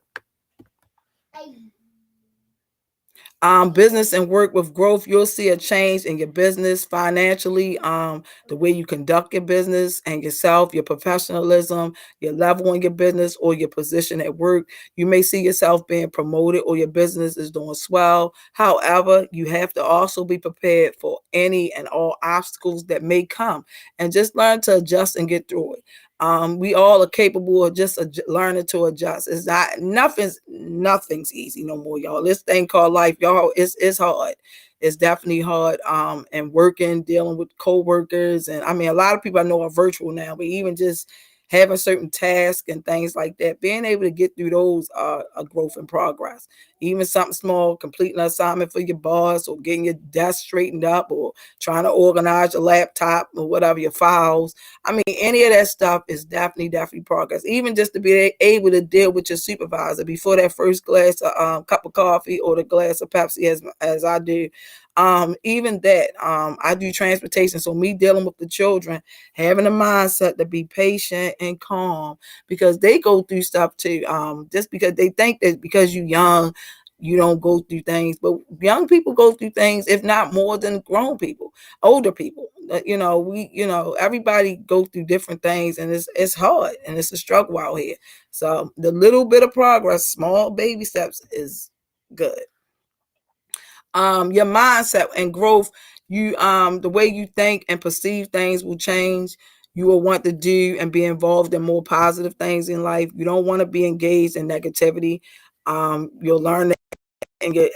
Speaker 1: Business and work with growth, you'll see a change in your business financially, the way you conduct your business and yourself, your professionalism, your level in your business or your position at work. You may see yourself being promoted or your business is doing swell. However, you have to also be prepared for any and all obstacles that may come and just learn to adjust and get through it. We all are capable of just learning to adjust. It's not nothing's easy no more, y'all. This thing called life, y'all, it's hard. It's definitely hard. And working, dealing with coworkers, and I mean, a lot of people I know are virtual now, but even just having certain tasks and things like that, being able to get through those are a growth and progress. Even something small, completing an assignment for your boss or getting your desk straightened up or trying to organize your laptop or whatever, your files. I mean, any of that stuff is definitely progress. Even just to be able to deal with your supervisor before that first glass of cup of coffee or the glass of Pepsi, as I do. Even that, I do transportation. So me dealing with the children, having a mindset to be patient and calm because they go through stuff too. Just because they think that because you're young, you don't go through things, but young people go through things, if not more than grown people, older people. Everybody go through different things, and it's hard and it's a struggle out here. So the little bit of progress, small baby steps, is good. Your mindset and growth, the way you think and perceive things will change. You will want to do and be involved in more positive things in life. You don't want to be engaged in negativity. You'll learn that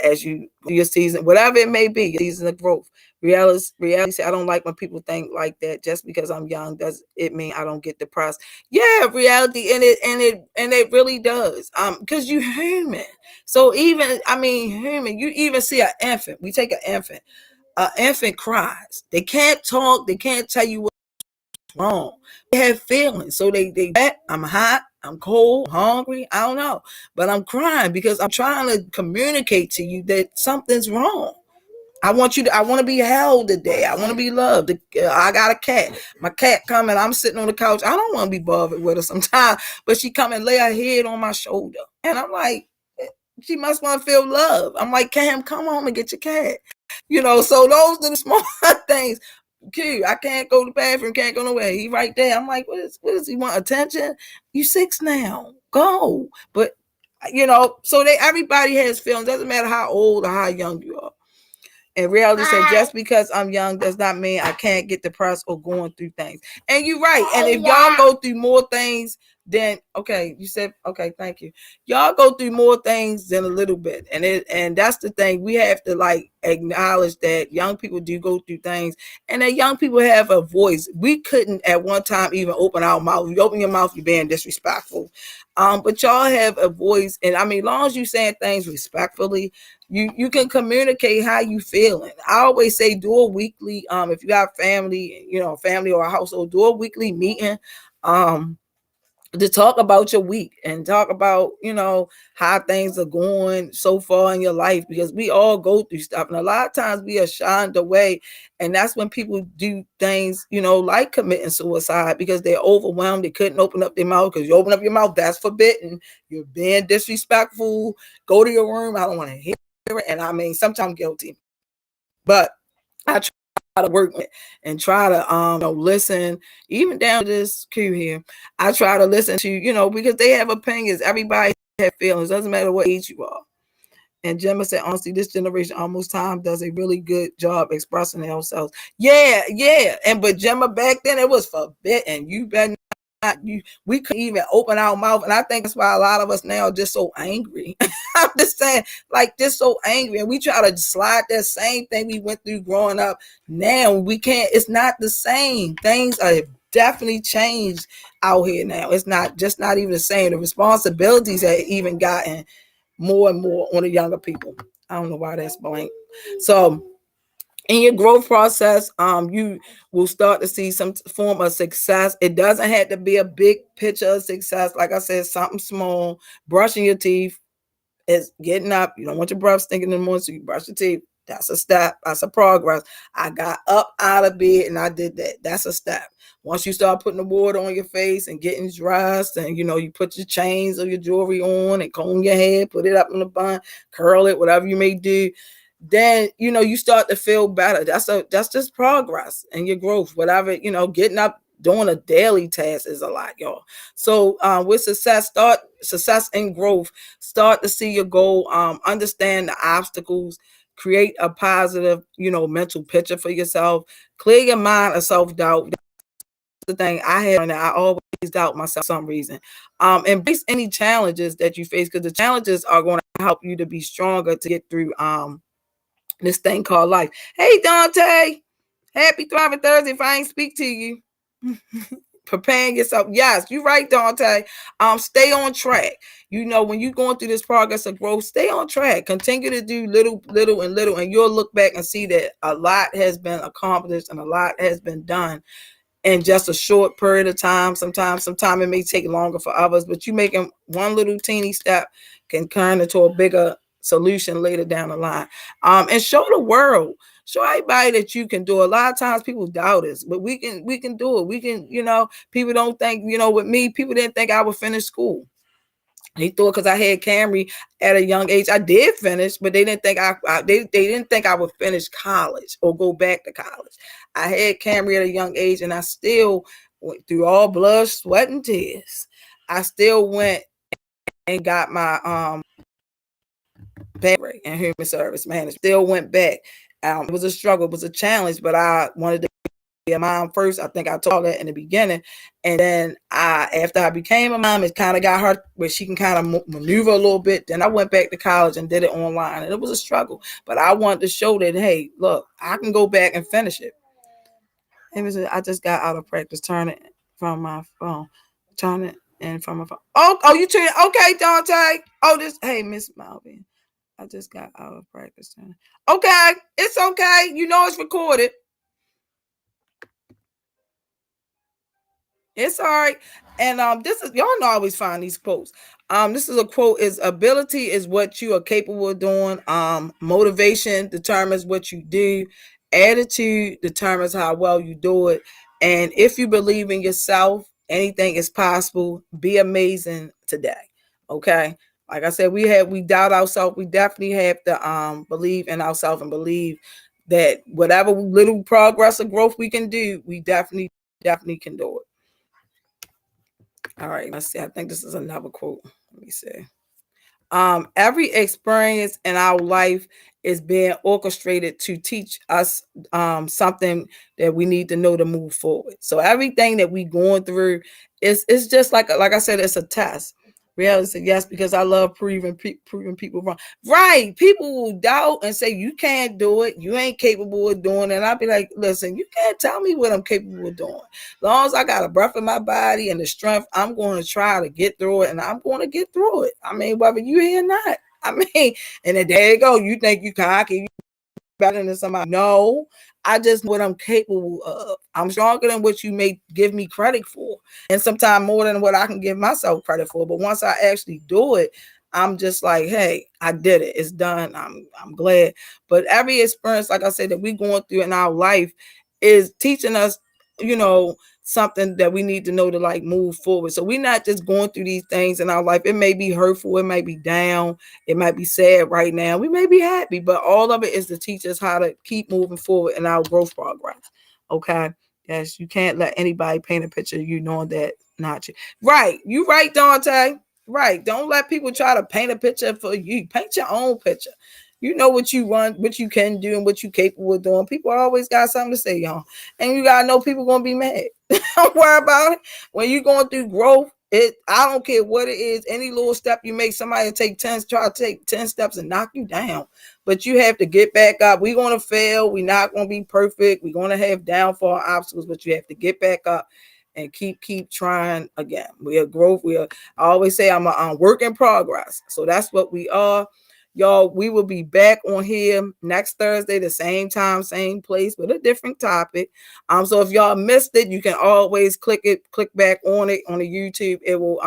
Speaker 1: as you your season, whatever it may be, your season of growth. Reality, I don't like when people think like that. Just because I'm young, does it mean I don't get depressed? Yeah, reality, and it really does. Because you human. So even, I mean, human. You even see an infant. We take an infant. An infant cries. They can't talk. They can't tell you what's wrong. They have feelings. So they I'm hot, I'm cold, I'm hungry, I don't know. But I'm crying because I'm trying to communicate to you that something's wrong. I want to be held today. I want to be loved. I got a cat. My cat coming. I'm sitting on the couch. I don't want to be bothered with her sometimes, but she come and lay her head on my shoulder. And I'm like, she must want to feel love. I'm like, Cam, come home and get your cat. So those are the small things. Cute. I can't go to the bathroom, can't go nowhere. He right there. I'm like, what does he want? Attention? You 6 now. Go. But so everybody has feelings. Doesn't matter how old or how young you are. And reality said, just because I'm young does not mean I can't get depressed or going through things. And you're right. And if y'all go through more things than, okay, you said, okay, thank you. Y'all go through more things than a little bit. And that's the thing. We have to acknowledge that young people do go through things and that young people have a voice. We couldn't at one time even open our mouth. You open your mouth, you're being disrespectful. But y'all have a voice. And I mean, as long as you saying things respectfully, you can communicate how you feeling. I always say do a weekly, if you got family, family or a household, do a weekly meeting to talk about your week and talk about how things are going so far in your life, because we all go through stuff and a lot of times we are shunned away, and that's when people do things like committing suicide because they're overwhelmed. They couldn't open up their mouth, because you open up your mouth, that's forbidden. You're being disrespectful. Go to your room. I don't want to hear it. And I mean, sometimes I'm guilty, but I try to work and try to listen even down to this queue here. I try to listen to because they have opinions. Everybody have feelings. Doesn't matter what age you are. And Gemma said, honestly, this generation almost time does a really good job expressing themselves. Yeah. And but Gemma, back then it was forbidden. You better we couldn't even open our mouth. And I think that's why a lot of us now are just so angry. I'm just saying, just so angry. And we try to slide that same thing we went through growing up. Now we can't, it's not the same. Things are definitely changed out here now. It's not even the same. The responsibilities have even gotten more and more on the younger people. I don't know why that's blank. So in your growth process, you will start to see some form of success. It doesn't have to be a big picture of success. Like I said, something small. Brushing your teeth is getting up. You don't want your breath stinking in the morning, so you brush your teeth. That's a step. That's a progress. I got up out of bed and I did that. That's a step. Once you start putting the water on your face and getting dressed, and you put your chains or your jewelry on and comb your hair, put it up in a bun, curl it, whatever you may do, then you start to feel better. That's just progress and your growth. Whatever, getting up, doing a daily task is a lot, y'all. So with success and growth, start to see your goal, understand the obstacles, create a positive, mental picture for yourself, clear your mind of self-doubt. The thing I have, and I always doubt myself for some reason. Embrace any challenges that you face, because the challenges are going to help you to be stronger to get through this thing called life. Hey Dante, happy Thriving Thursday. If I ain't speak to you, preparing yourself. Yes, you're right, Dante. Stay on track. When you're going through this progress of growth, stay on track. Continue to do little, and you'll look back and see that a lot has been accomplished and a lot has been done in just a short period of time. Sometimes it may take longer for others, but you making one little teeny step can turn into a bigger solution later down the line. And show the world, show everybody that you can do it. A lot of times people doubt us, but we can do it. We can, people don't think, with me, people didn't think I would finish school. They thought because I had Camry at a young age, I did finish, but they didn't think they didn't think I would finish college or go back to college. I had Camry at a young age, and I still went through all blood, sweat, and tears. I still went and got my bachelorate in human service management. Still went back. It was a struggle, it was a challenge, but I wanted to be a mom first. I think I told that in the beginning. And then after I became a mom, it kind of got her where she can kind of maneuver a little bit. Then I went back to college and did it online, and it was a struggle. But I wanted to show that, hey, look, I can go back and finish it. I just got out of practice. Turn it from my phone. Turn it in from my phone. Oh, you turn it. Okay, Dante. Hey, Miss Malvin. I just got out of practice. Okay, it's okay. It's recorded. It's all right. And this is, y'all know I always find these quotes. This is a quote: is ability is what you are capable of doing. Motivation determines what you do. Attitude determines how well you do it. And if you believe in yourself, anything is possible. Be amazing today. Okay. Like I said, we doubt ourselves. We definitely have to believe in ourselves and believe that whatever little progress or growth we can do, we definitely can do it. All right, let's see. I think this is another quote. Let me see. Every experience in our life is being orchestrated to teach us something that we need to know to move forward. So everything that we going through is just like I said, it's a test. Reality said yes, because I love proving people wrong. Right? People will doubt and say you can't do it, you ain't capable of doing it. And I'll be like, listen, you can't tell me what I'm capable of doing. As long as I got a breath in my body and the strength, I'm going to try to get through it, and I'm going to get through it. I mean, whether you here or not. I mean, and then there you go. You think you cocky, better than somebody. No, I just know what I'm capable of. I'm stronger than what you may give me credit for, and sometimes more than what I can give myself credit for. But once I actually do it, I'm just like, hey, I did it. It's done. I'm glad. But every experience, like I said, that we're going through in our life is teaching us, something that we need to know to like move forward. So we're not just going through these things in our life. It may be hurtful, it might be down, it might be sad right now. We may be happy, but all of it is to teach us how to keep moving forward in our growth progress. Okay. Yes, you can't let anybody paint a picture of you knowing that not you. Right. You right, Dante. Right. Don't let people try to paint a picture for you. Paint your own picture. You know what you want, what you can do, and what you capable of doing. People always got something to say, y'all. And you gotta know people gonna be mad. Don't worry about it. When you're going through growth, I don't care what it is, any little step you make, somebody try to take 10 steps and knock you down. But you have to get back up. We're gonna fail, we're not gonna be perfect, we're gonna have downfall obstacles, but you have to get back up and keep trying again. We are growth. I always say I'm a work in progress. So that's what we are. Y'all, we will be back on here next Thursday, the same time, same place, with a different topic. So if y'all missed it, you can always click back on it on the YouTube. It will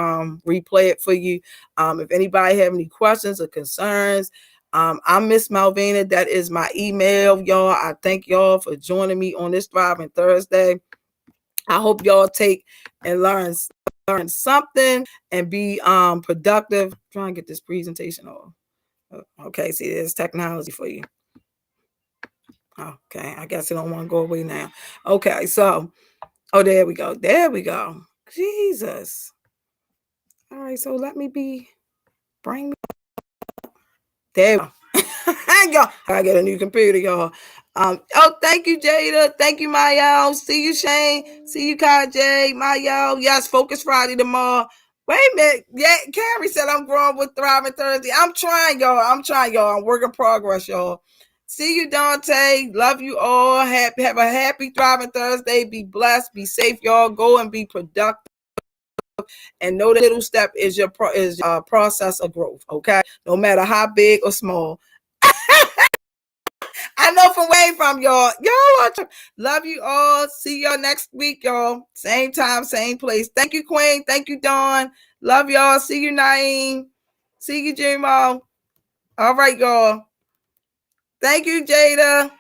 Speaker 1: replay it for you. If anybody have any questions or concerns, I'm Miss Malvina. That is my email, y'all. I thank y'all for joining me on this Thriving Thursday. I hope y'all take and learn something and be productive. Try and get this presentation off. Okay, see, there's technology for you. Okay, I guess it don't want to go away now. Okay, so there we go. There we go. Jesus. All right, so let me bring me. There we go. Y'all, I get a new computer, y'all. Thank you, Jada. Thank you, Mayo. See you, Shane. See you, Kajay. Mayo. Yes, Focus Friday tomorrow. Wait a minute. Yeah, Carrie said I'm growing with Thriving Thursday. I'm trying, y'all. I'm work in progress, y'all. See you, Dante. Love you all. Have a happy Thriving Thursday. Be blessed. Be safe, y'all. Go and be productive. And know that little step is your process of growth. Okay, no matter how big or small. I know from where I'm from, y'all. Love you all. See y'all next week, y'all. Same time, same place. Thank you, Queen. Thank you, Dawn. Love y'all. See you, Naeem. See you, J-Mo. All right, y'all. Thank you, Jada.